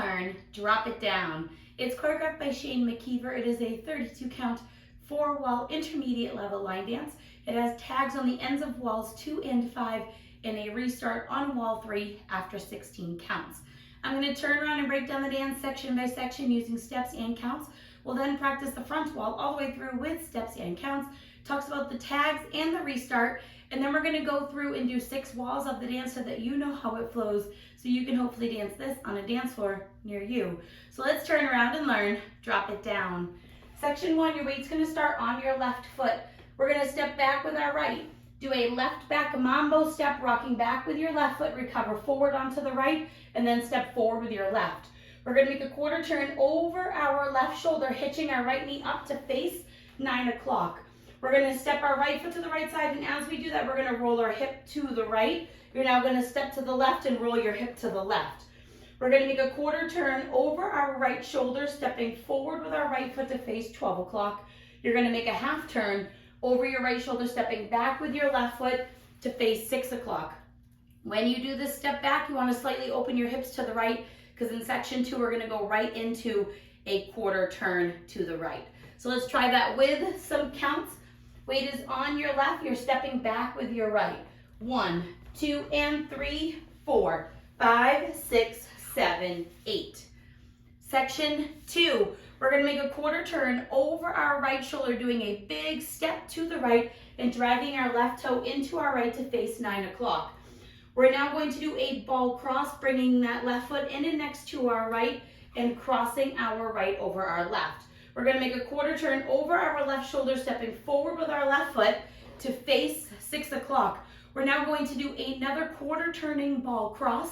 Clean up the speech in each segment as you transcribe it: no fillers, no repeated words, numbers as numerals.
learn Drop It Down. It's choreographed by Shane McKeever. It is a 32 count 4-wall intermediate level line dance. It has tags on the ends of walls 2 and 5 and a restart on wall 3 after 16 counts. I'm going to turn around and break down the dance section by section using steps and counts. We'll then practice the front wall all the way through with steps and counts. Talks about the tags and the restart, and then we're going to go through and do 6 walls of the dance so that you know how it flows, so you can hopefully dance this on a dance floor near you. So let's turn around and learn Drop It Down. Section 1, your weight's going to start on your left foot. We're going to step back with our right. Do a left back mambo step, rocking back with your left foot, recover forward onto the right, and then step forward with your left. We're going to make a quarter turn over our left shoulder, hitching our right knee up to face 9 o'clock. We're going to step our right foot to the right side, and as we do that, we're going to roll our hip to the right. You're now going to step to the left and roll your hip to the left. We're going to make a quarter turn over our right shoulder, stepping forward with our right foot to face 12 o'clock. You're going to make a half turn over your right shoulder, stepping back with your left foot to face 6 o'clock. When you do this step back, you want to slightly open your hips to the right, because in section 2, we're going to go right into a quarter turn to the right. So let's try that with some counts. Weight is on your left, you're stepping back with your right. 1, 2, and 3, 4, 5, 6, 7, 8. Section 2, we're going to make a quarter turn over our right shoulder, doing a big step to the right and dragging our left toe into our right to face 9 o'clock. We're now going to do a ball cross, bringing that left foot in and next to our right and crossing our right over our left. We're going to make a quarter turn over our left shoulder, stepping forward with our left foot to face 6 o'clock. We're now going to do another quarter turning ball cross.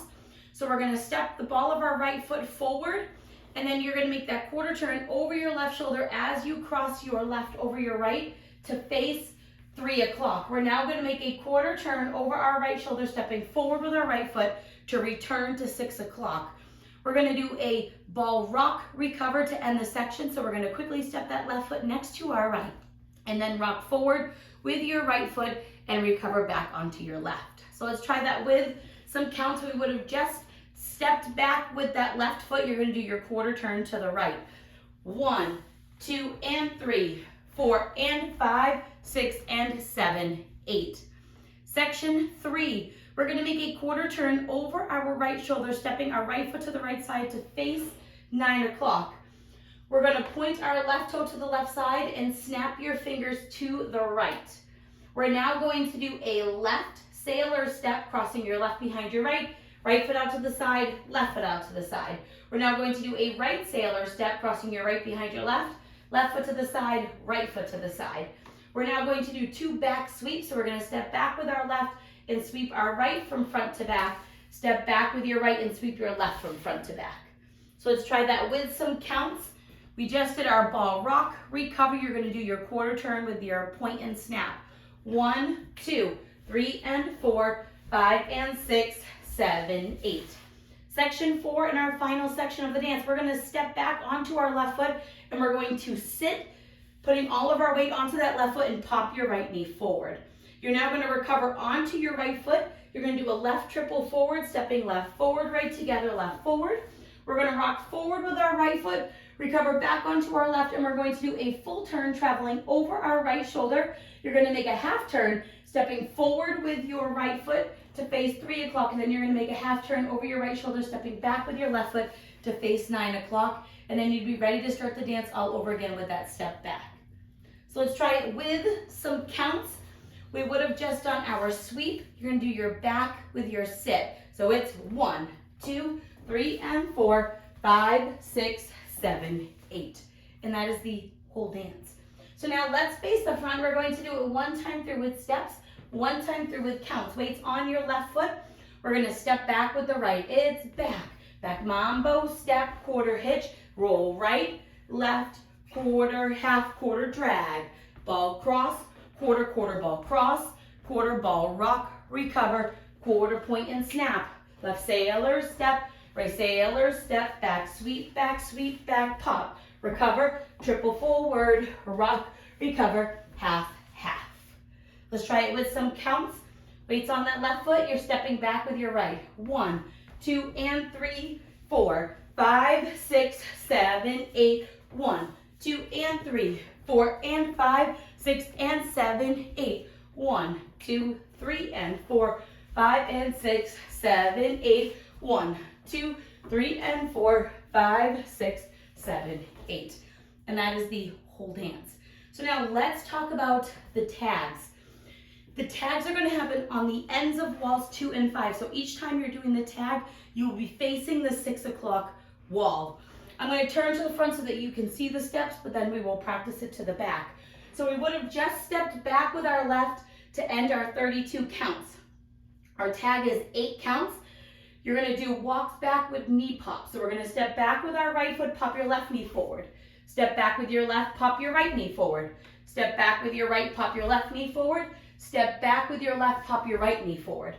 So we're going to step the ball of our right foot forward, and then you're going to make that quarter turn over your left shoulder as you cross your left over your right to face 3 o'clock. We're now going to make a quarter turn over our right shoulder, stepping forward with our right foot to return to 6 o'clock. We're going to do a ball rock recover to end the section. So we're going to quickly step that left foot next to our right and then rock forward with your right foot and recover back onto your left. So let's try that with some counts. We would have just stepped back with that left foot. You're going to do your quarter turn to the right. 1, 2, and 3, 4, and 5, 6, and 7, 8. Section 3, we're going to make a quarter turn over our right shoulder, stepping our right foot to the right side to face 9 o'clock. We're going to point our left toe to the left side and snap your fingers to the right. We're now going to do a left sailor step, crossing your left behind your right, right foot out to the side, left foot out to the side. We're now going to do a right sailor step, crossing your right behind your left, left foot to the side, right foot to the side. We're now going to do 2 back sweeps. So we're going to step back with our left and sweep our right from front to back. Step back with your right and sweep your left from front to back. So let's try that with some counts. We just did our ball rock recover. You're going to do your quarter turn with your point and snap. 1, 2, 3, and 4, 5, and 6, 7, 8. Section 4, in our final section of the dance, we're going to step back onto our left foot and we're going to sit, putting all of our weight onto that left foot and pop your right knee forward. You're now going to recover onto your right foot. You're going to do a left triple forward, stepping left forward, right together, left forward. We're going to rock forward with our right foot, recover back onto our left, and we're going to do a full turn traveling over our right shoulder. You're going to make a half turn, stepping forward with your right foot to face 3 o'clock, and then you're going to make a half turn over your right shoulder, stepping back with your left foot to face 9 o'clock, and then you'd be ready to start the dance all over again with that step back. So let's try it with some counts. We would have just done our sweep. You're going to do your back with your sit. So it's 1, 2, 3, and 4, 5, 6, 7, 8. And that is the whole dance. So now let's face the front. We're going to do it 1 time through with steps, 1 time through with counts. Weight's on your left foot. We're going to step back with the right. It's back. Back mambo, step, quarter hitch, roll right, left, quarter, half, quarter drag, ball cross, quarter, quarter ball cross, quarter ball rock, recover, quarter point and snap, left sailor step, right sailor step, back, sweep, back, pop, recover, triple forward, rock, recover, half, half. Let's try it with some counts. Weights on that left foot, you're stepping back with your right. 1, 2, and 3, 4, 5, 6, 7, 8, 1, 2, and 3, 4, and 5, 6, and 7, 8, 1, 2, 3, and 4, 5, and 6, 7, 8, 1, 2, 3, and 4, 5, 6, 7, 8. And that is the whole dance. So now let's talk about the tags. The tags are going to happen on the ends of walls 2 and 5. So each time you're doing the tag, you will be facing the 6 o'clock wall. I'm going to turn to the front so that you can see the steps, but then we will practice it to the back. So we would have just stepped back with our left to end our 32 counts. Our tag is 8 counts. You're going to do walks back with knee pops. So we're going to step back with our right foot, pop your left knee forward. Step back with your left, pop your right knee forward. Step back with your right, pop your left knee forward. Step back with your left, pop your right knee forward.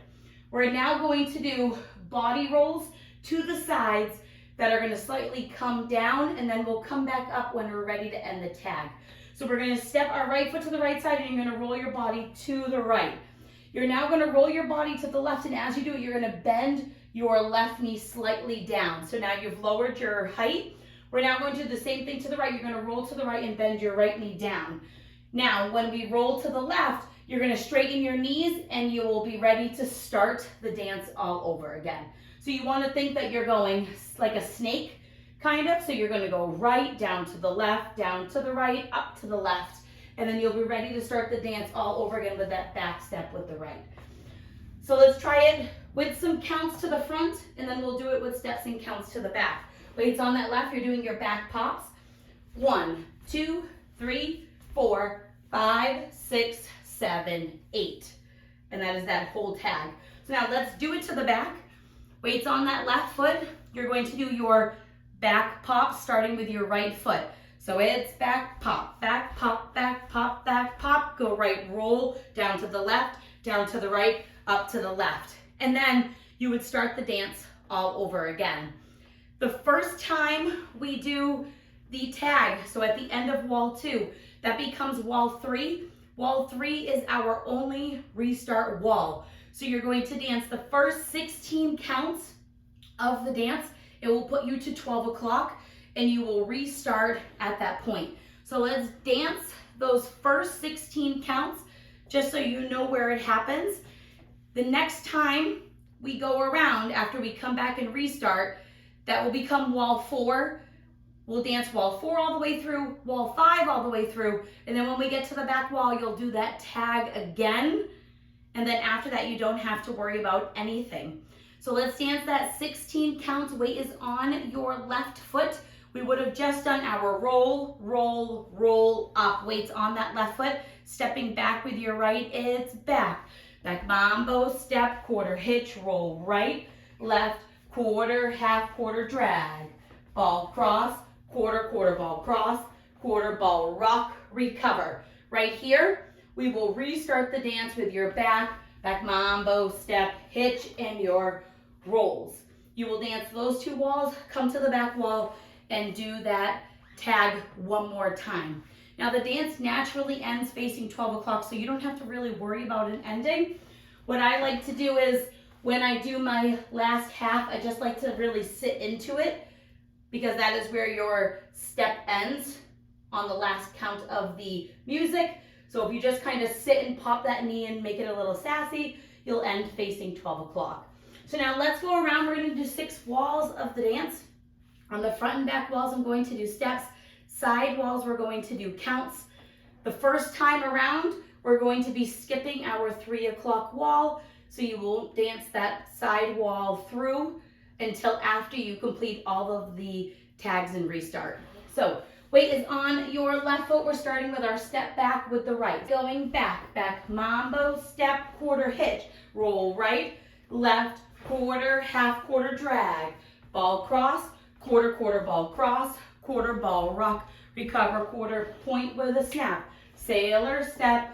We're now going to do body rolls to the sides that are going to slightly come down, and then we'll come back up when we're ready to end the tag. So we're going to step our right foot to the right side, and you're going to roll your body to the right. You're now going to roll your body to the left, and as you do it, you're going to bend your left knee slightly down. So now you've lowered your height. We're now going to do the same thing to the right. You're going to roll to the right and bend your right knee down. Now, when we roll to the left, you're going to straighten your knees, and you will be ready to start the dance all over again. So you want to think that you're going like a snake, kind of. So you're going to go right, down to the left, down to the right, up to the left, and then you'll be ready to start the dance all over again with that back step with the right. So let's try it with some counts to the front, and then we'll do it with steps and counts to the back. Weights on that left, you're doing your back pops. 1, 2, 3, 4, 5, 6, 7, 8. And that is that whole tag. So now let's do it to the back. Weights on that left foot. You're going to do your back pop starting with your right foot. So it's back pop, back pop, back pop, back pop. Go right, roll down to the left, down to the right, up to the left. And then you would start the dance all over again. The first time we do the tag, so at the end of wall 2, that becomes wall 3. Wall 3 is our only restart wall. So you're going to dance the first 16 counts of the dance. It will put you to 12 o'clock, and you will restart at that point. So let's dance those first 16 counts just so you know where it happens. The next time we go around, after we come back and restart, that will become wall 4. We'll dance wall 4 all the way through, wall 5 all the way through, and then when we get to the back wall, you'll do that tag again, and then after that, you don't have to worry about anything. So let's dance that 16 counts. Weight is on your left foot. We would have just done our roll, roll, roll up. Weights on that left foot. Stepping back with your right, it's back. Back mambo, step, quarter hitch, roll right, left, quarter, half, quarter drag. Ball cross, quarter, quarter ball cross, quarter ball rock, recover. Right here, we will restart the dance with your back mambo, step, hitch, and your rolls. You will dance those 2 walls, come to the back wall, and do that tag one more time. Now the dance naturally ends facing 12 o'clock, so you don't have to really worry about an ending. What I like to do is, when I do my last half, I just like to really sit into it, because that is where your step ends on the last count of the music. So if you just kind of sit and pop that knee and make it a little sassy, you'll end facing 12 o'clock. So now let's go around. We're going to do 6 walls of the dance. On the front and back walls, I'm going to do steps. Side walls, we're going to do counts. The first time around, we're going to be skipping our 3 o'clock wall. So you will dance that side wall through until after you complete all of the tags and restart. So weight is on your left foot. We're starting with our step back with the right. Going back, back mambo, step, quarter hitch, roll right, left, quarter, half quarter drag, ball cross, quarter, quarter ball cross, quarter ball rock, recover, quarter point with a snap, sailor step,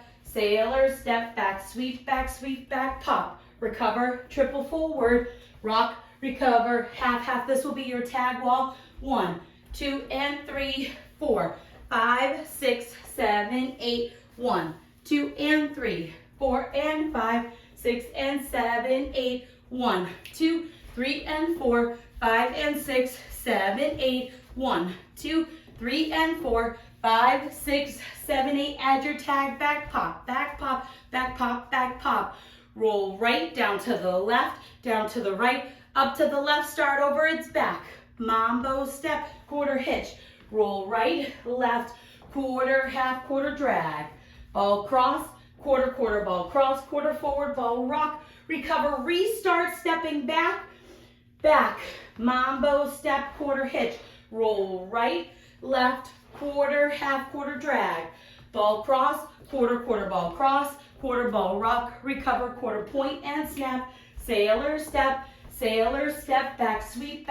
back, sweep, back, pop, recover, triple forward, rock, recover, half, half. This will be your tag wall. 1, 2, and 3, 4, 5, 6, 7, 8, 1, 2, and 3, 4, and 5, 6, and 7, 8, 1, 2, 3, and 4, 5, and 6, 7, 8. 1, 2, 3, and 4, 5, 6, 7, 8. Add your tag, back pop, back pop, back pop, back pop. Roll right, down to the left, down to the right, up to the left, start over, it's back. Mambo step, quarter hitch. Roll right, left, quarter, half, quarter drag. Ball cross, quarter, quarter, ball cross, quarter forward, ball rock, recover, restart, stepping back, back. Mambo step, quarter hitch. Roll right, left, quarter, half, quarter drag. Ball cross, quarter, quarter, ball cross, quarter, ball rock, recover, quarter point and snap. Sailor step, back sweep,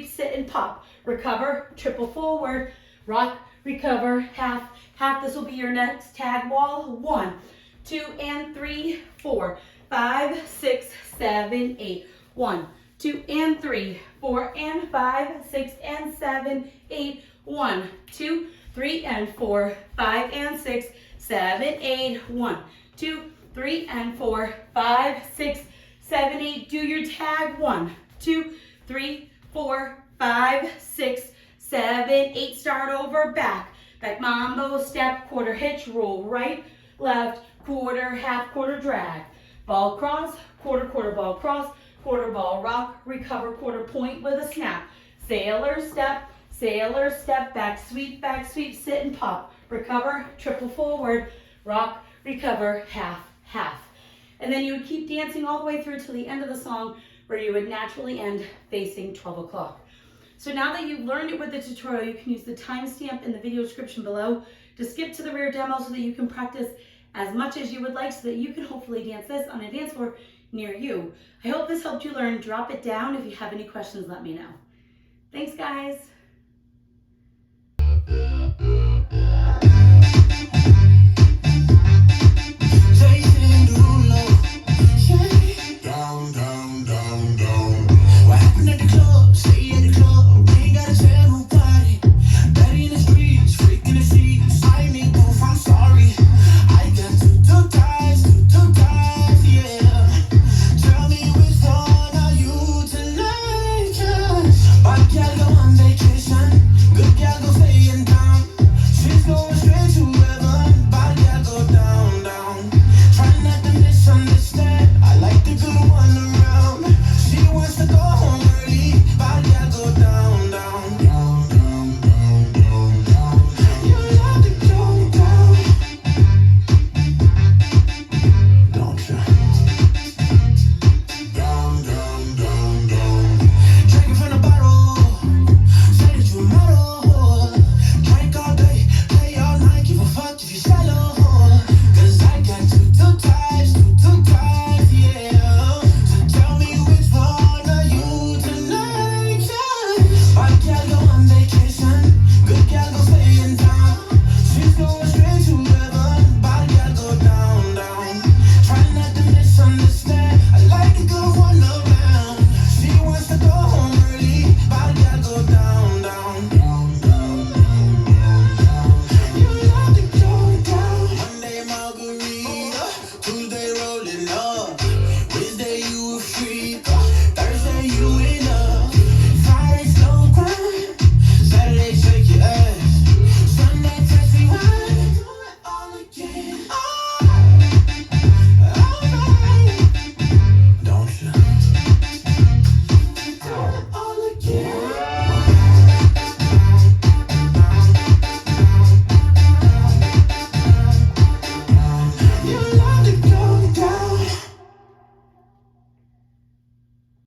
sit and pop. Recover, triple forward, rock, recover, half, half. This will be your next tag wall. 1, 2, and 3, 4, 5, 6, 7, 8. 1, 2, and 3, 4, and 5, 6, and 7, 8. 1, 2, 3, and 4, 5, and 6, 7, 8. 1, 2, 3, and 4, 5, 6, 7, 8. Do your tag. 1, 2, 3, 4, 5, 6, 7, 8. Start over, back. Back mambo step, quarter hitch, roll right, left, quarter, half, quarter drag. Ball cross, quarter, quarter, ball cross, quarter, ball rock, recover, quarter point with a snap. Sailor step, back sweep, sit and pop. Recover, triple forward, rock, recover, half, half. And then you would keep dancing all the way through to the end of the song where you would naturally end facing 12 o'clock. So now that you've learned it with the tutorial, you can use the timestamp in the video description below to skip to the rear demo so that you can practice as much as you would like so that you can hopefully dance this on a dance floor near you. I hope this helped you learn. Drop it down. If you have any questions, let me know. Thanks, guys.